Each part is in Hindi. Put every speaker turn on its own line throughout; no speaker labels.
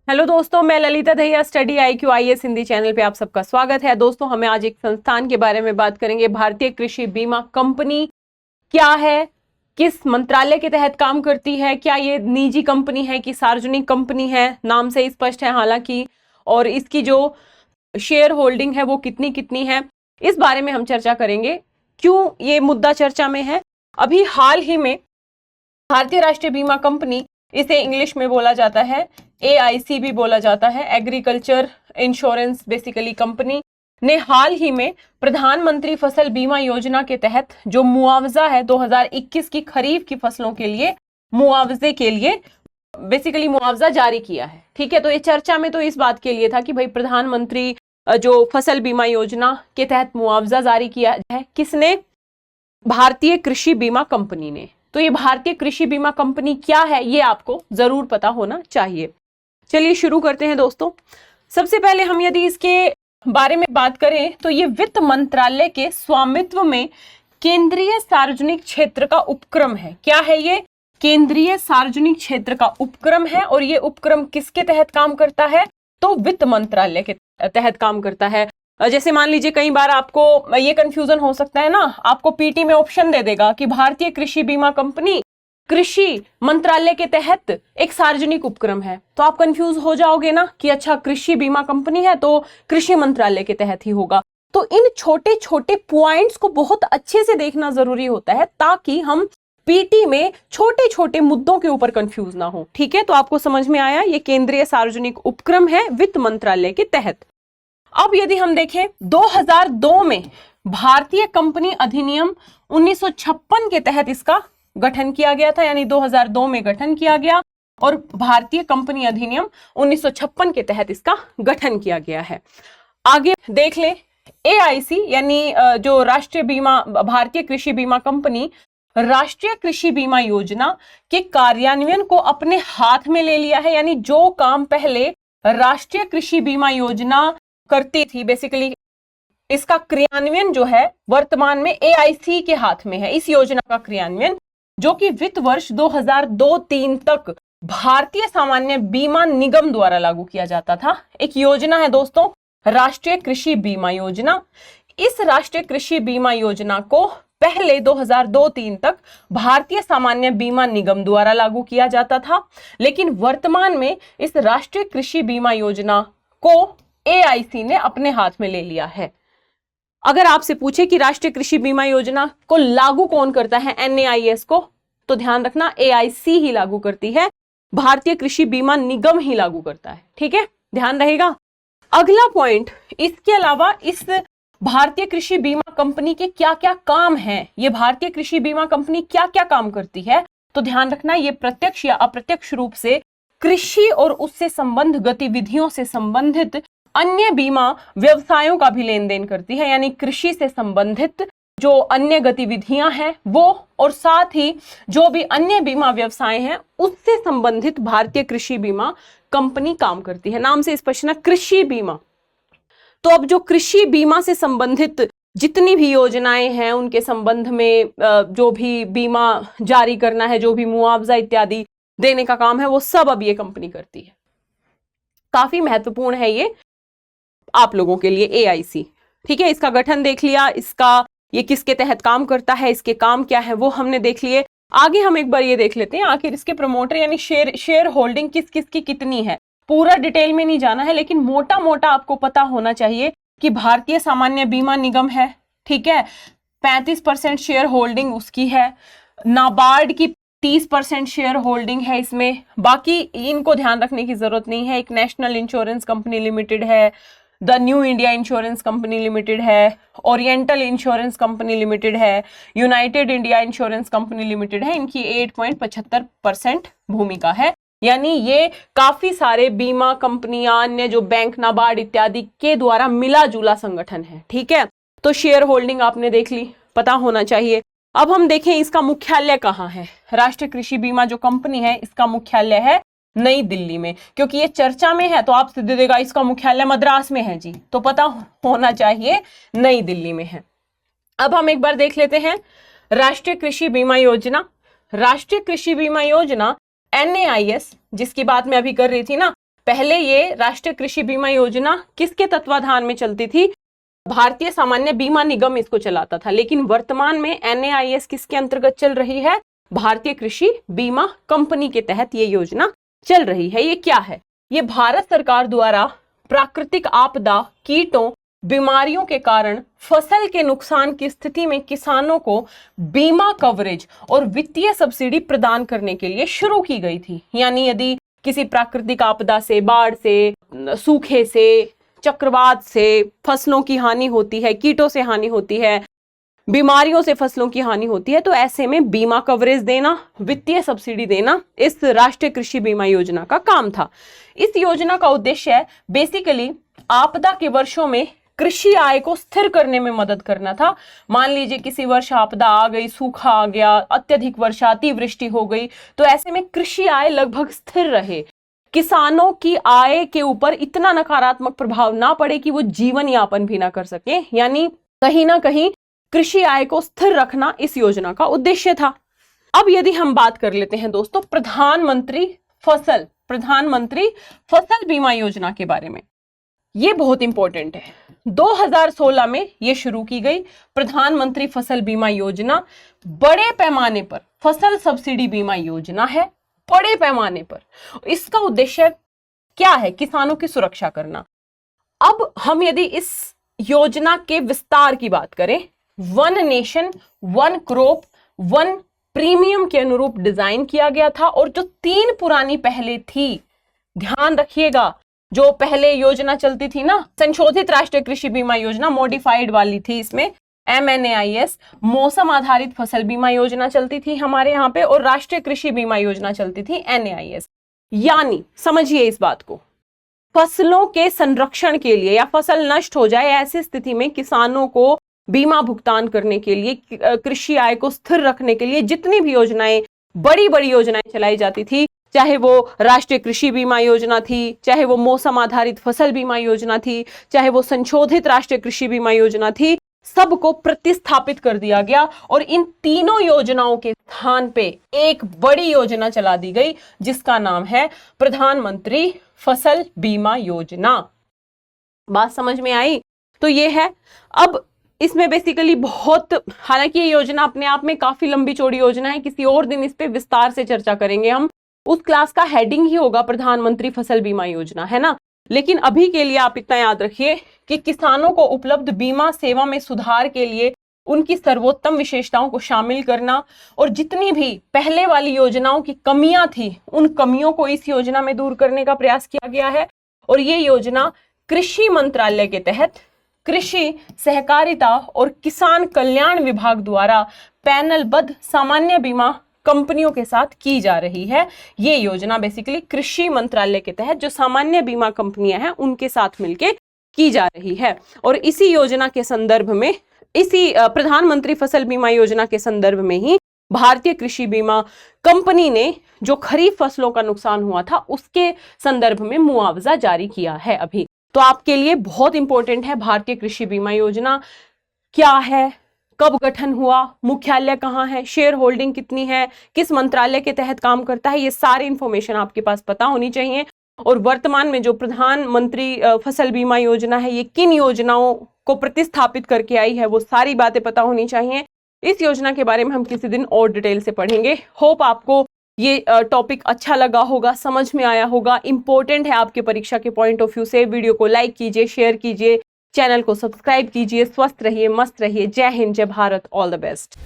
हेलो दोस्तों, मैं Lalita Dahiya study IQ IAS Hindi channel पे आप सबका स्वागत है। दोस्तों, हमें आज एक संस्थान के बारे में बात करेंगे। भारतीय कृषि बीमा कंपनी क्या है, किस मंत्रालय के तहत काम करती है, क्या ये निजी कंपनी है कि सार्वजनिक कंपनी है, नाम से स्पष्ट है हालांकि, और इसकी जो शेयर होल्डिंग है वो कितनी कितनी है, इस बारे में हम चर्चा करेंगे। क्यों ये मुद्दा चर्चा में है? अभी हाल ही में भारतीय राष्ट्रीय बीमा कंपनी, इसे इंग्लिश में बोला जाता है AIC भी बोला जाता है, एग्रीकल्चर इंश्योरेंस बेसिकली कंपनी, ने हाल ही में प्रधानमंत्री फसल बीमा योजना के तहत जो मुआवजा है 2021 की खरीफ की फसलों के लिए मुआवजे के लिए बेसिकली मुआवजा जारी किया है। ठीक है, तो ये चर्चा में तो इस बात के लिए था कि भाई प्रधानमंत्री जो फसल बीमा योजना के तहत मुआवजा जारी किया है, किसने? भारतीय कृषि बीमा कंपनी ने। तो ये भारतीय कृषि बीमा कंपनी क्या है, ये आपको जरूर पता होना चाहिए। चलिए शुरू करते हैं दोस्तों। सबसे पहले हम यदि इसके बारे में बात करें तो ये वित्त मंत्रालय के स्वामित्व में केंद्रीय सार्वजनिक क्षेत्र का उपक्रम है। क्या है ये? केंद्रीय सार्वजनिक क्षेत्र का उपक्रम है। और ये उपक्रम किसके तहत काम करता है? तो वित्त मंत्रालय के तहत काम करता है। जैसे मान लीजिए कई बार आपको ये कंफ्यूजन हो सकता है ना, आपको पीटी में ऑप्शन दे देगा कि भारतीय कृषि बीमा कंपनी कृषि मंत्रालय के तहत एक सार्वजनिक उपक्रम है, तो आप कंफ्यूज हो जाओगे ना कि अच्छा कृषि बीमा कंपनी है तो कृषि मंत्रालय के तहत ही होगा। तो इन छोटे छोटे पॉइंट्स को बहुत अच्छे से देखना जरूरी होता है ताकि हम पीटी में छोटे छोटे मुद्दों के ऊपर कंफ्यूज ना हो। ठीक है, तो आपको समझ में आया, ये केंद्रीय सार्वजनिक उपक्रम है वित्त मंत्रालय के तहत। अब यदि हम देखें 2002 में भारतीय कंपनी अधिनियम 1956 के तहत इसका गठन किया गया था, यानी 2002 में गठन किया गया और भारतीय कंपनी अधिनियम 1956 के तहत इसका गठन किया गया है। आगे देख ले, AIC यानी जो राष्ट्रीय बीमा भारतीय कृषि बीमा कंपनी राष्ट्रीय कृषि बीमा योजना के कार्यान्वयन को अपने हाथ में ले लिया है। यानी जो काम पहले राष्ट्रीय कृषि बीमा योजना करती थी, बेसिकली इसका क्रियान्वयन जो है वर्तमान में AIC के हाथ में है। इस योजना का क्रियान्वयन जो कि वित्त वर्ष 2002-03 तक भारतीय सामान्य बीमा निगम द्वारा लागू किया जाता था। एक योजना है दोस्तों, राष्ट्रीय कृषि बीमा योजना। इस राष्ट्रीय कृषि बीमा योजना को पहले 2002-03 तक भारतीय सामान्य बीमा निगम द्वारा लागू किया जाता था, लेकिन वर्तमान में इस राष्ट्रीय कृषि बीमा योजना को AIC ने अपने हाथ में ले लिया है। अगर आपसे पूछे कि राष्ट्रीय कृषि बीमा योजना को लागू कौन करता है, NAIS को, तो ध्यान रखना AIC ही लागू करती है, भारतीय कृषि बीमा निगम ही लागू करता है। ठीक है, ध्यान रहेगा। अगला पॉइंट, इसके अलावा इस भारतीय कृषि बीमा कंपनी के क्या क्या काम हैं, ये भारतीय कृषि बीमा कंपनी क्या क्या काम करती है, तो ध्यान रखना ये प्रत्यक्ष या अप्रत्यक्ष रूप से कृषि और उससे संबंध गतिविधियों से संबंधित अन्य बीमा व्यवसायों का भी लेन देन करती है। यानी कृषि से संबंधित जो अन्य गतिविधियां हैं वो, और साथ ही जो भी अन्य बीमा व्यवसाय हैं उससे संबंधित भारतीय कृषि बीमा कंपनी काम करती है। नाम से स्पष्ट ना, कृषि बीमा। तो अब जो कृषि बीमा से संबंधित जितनी भी योजनाएं हैं उनके संबंध में जो भी बीमा जारी करना है, जो भी मुआवजा इत्यादि देने का काम है, वो सब अब ये कंपनी करती है। काफी महत्वपूर्ण है ये आप लोगों के लिए AIC। ठीक है, इसका गठन देख लिया, इसका ये किसके तहत काम करता है, इसके काम क्या है वो हमने देख लिए। आगे हम एक बार ये देख लेते हैं आखिर इसके प्रमोटर यानी शेयर होल्डिंग किस किस की कितनी है। पूरा डिटेल में नहीं जाना है, लेकिन मोटा मोटा आपको पता होना चाहिए कि भारतीय सामान्य बीमा निगम है, ठीक है, 35% शेयर होल्डिंग उसकी है। नाबार्ड की 30% शेयर होल्डिंग है इसमें। बाकी इनको ध्यान रखने की जरूरत नहीं है। एक नेशनल इंश्योरेंस कंपनी लिमिटेड है, the new India insurance company limited है, ओरिएंटल इंश्योरेंस कंपनी लिमिटेड है, United India insurance company limited है। इनकी 8.75% भूमिका है। यानी ये काफी सारे बीमा कंपनियां, अन्य जो बैंक, नाबार्ड इत्यादि के द्वारा मिला जुला संगठन है। ठीक है, तो शेयर होल्डिंग आपने देख ली, पता होना चाहिए। अब हम देखें इसका मुख्यालय कहाँ है। राष्ट्रीय कृषि बीमा जो कंपनी है इसका मुख्यालय है नई दिल्ली में। क्योंकि ये चर्चा में है तो आपसे दे देगा इसका मुख्यालय मद्रास में है जी, तो पता होना चाहिए नई दिल्ली में है। अब हम एक बार देख लेते हैं राष्ट्रीय कृषि बीमा योजना। राष्ट्रीय कृषि बीमा योजना NAIS, जिसकी बात मैं अभी कर रही थी ना, पहले ये राष्ट्रीय कृषि बीमा योजना किसके तत्वाधान में चलती थी? भारतीय सामान्य बीमा निगम इसको चलाता था, लेकिन वर्तमान में NAIS किसके अंतर्गत चल रही है? भारतीय कृषि बीमा कंपनी के तहत ये योजना चल रही है। ये क्या है? ये भारत सरकार द्वारा प्राकृतिक आपदा, कीटों, बीमारियों के कारण फसल के नुकसान की स्थिति में किसानों को बीमा कवरेज और वित्तीय सब्सिडी प्रदान करने के लिए शुरू की गई थी। यानी यदि किसी प्राकृतिक आपदा से, बाढ़ से, सूखे से, चक्रवात से फसलों की हानि होती है, कीटों से हानि होती है, बीमारियों से फसलों की हानि होती है, तो ऐसे में बीमा कवरेज देना, वित्तीय सब्सिडी देना इस राष्ट्रीय कृषि बीमा योजना का काम था। इस योजना का उद्देश्य बेसिकली आपदा के वर्षों में कृषि आय को स्थिर करने में मदद करना था। मान लीजिए किसी वर्ष आपदा आ गई, सूखा आ गया, अत्यधिक वर्षा, अतिवृष्टि हो गई, तो ऐसे में कृषि आय लगभग स्थिर रहे, किसानों की आय के ऊपर इतना नकारात्मक प्रभाव ना पड़े कि वो जीवन यापन भी ना कर सके। यानी कहीं ना कहीं कृषि आय को स्थिर रखना इस योजना का उद्देश्य था। अब यदि हम बात कर लेते हैं दोस्तों प्रधानमंत्री फसल बीमा योजना के बारे में, ये बहुत इंपॉर्टेंट है। 2016 में ये शुरू की गई प्रधानमंत्री फसल बीमा योजना बड़े पैमाने पर फसल सब्सिडी बीमा योजना है। बड़े पैमाने पर इसका उद्देश्य क्या है? किसानों की सुरक्षा करना। अब हम यदि इस योजना के विस्तार की बात करें, one nation one crop one premium के अनुरूप डिजाइन किया गया था। और जो 3 पुरानी पहले थी, ध्यान रखिएगा, जो पहले योजना चलती थी ना, संशोधित राष्ट्रीय कृषि बीमा योजना मॉडिफाइड वाली थी, इसमें MNAIS मौसम आधारित फसल बीमा योजना चलती थी हमारे यहाँ पे, और राष्ट्रीय कृषि बीमा योजना चलती थी NAIS। यानी समझिए इस बात को, फसलों के संरक्षण के लिए या फसल नष्ट हो जाए ऐसी स्थिति में किसानों को बीमा भुगतान करने के लिए, कृषि आय को स्थिर रखने के लिए जितनी भी योजनाएं, बड़ी बड़ी योजनाएं चलाई जाती थी, चाहे वो राष्ट्रीय कृषि बीमा योजना थी, चाहे वो मौसम आधारित फसल बीमा योजना थी, चाहे वो संशोधित राष्ट्रीय कृषि बीमा योजना थी, सबको प्रतिस्थापित कर दिया गया और इन तीनों योजनाओं के स्थान पे एक बड़ी योजना चला दी गई जिसका नाम है प्रधानमंत्री फसल बीमा योजना। बात समझ में आई? तो ये है। अब इसमें बेसिकली बहुत, हालांकि ये योजना अपने आप में काफी लंबी चौड़ी योजना है, किसी और दिन इस पे विस्तार से चर्चा करेंगे हम। उस क्लास का हेडिंग ही होगा प्रधानमंत्री फसल बीमा योजना, है ना। लेकिन अभी के लिए आप इतना याद रखिए कि किसानों को उपलब्ध बीमा सेवा में सुधार के लिए उनकी सर्वोत्तम विशेषताओं को शामिल करना और जितनी भी पहले वाली योजनाओं की कमियां थी उन कमियों को इस योजना में दूर करने का प्रयास किया गया है। और ये योजना कृषि मंत्रालय के तहत कृषि, सहकारिता और किसान कल्याण विभाग द्वारा पैनलबद्ध सामान्य बीमा कंपनियों के साथ की जा रही है। ये योजना बेसिकली कृषि मंत्रालय के तहत जो सामान्य बीमा कंपनियां हैं उनके साथ मिलके की जा रही है। और इसी योजना के संदर्भ में, इसी प्रधानमंत्री फसल बीमा योजना के संदर्भ में ही भारतीय कृषि बीमा कंपनी ने जो खरीफ फसलों का नुकसान हुआ था उसके संदर्भ में मुआवजा जारी किया है अभी। तो आपके लिए बहुत इंपॉर्टेंट है भारतीय कृषि बीमा योजना क्या है, कब गठन हुआ, मुख्यालय कहाँ है, शेयर होल्डिंग कितनी है, किस मंत्रालय के तहत काम करता है, ये सारी इंफॉर्मेशन आपके पास पता होनी चाहिए। और वर्तमान में जो प्रधानमंत्री फसल बीमा योजना है ये किन योजनाओं को प्रतिस्थापित करके आई है वो सारी बातें पता होनी चाहिए। इस योजना के बारे में हम किसी दिन और डिटेल से पढ़ेंगे। होप आपको ये टॉपिक अच्छा लगा होगा, समझ में आया होगा, इंपॉर्टेंट है आपके परीक्षा के पॉइंट ऑफ व्यू से। वीडियो को लाइक कीजिए, शेयर कीजिए, चैनल को सब्सक्राइब कीजिए। स्वस्थ रहिए, मस्त रहिए। जय हिंद, जय Bharat, all the best.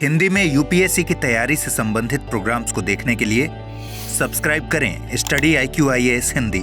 Hindi में यूपीएससी की तैयारी से संबंधित प्रोग्राम्स को देखने के लिए सब्सक्राइब करें स्टडी IQ IAS हिंदी।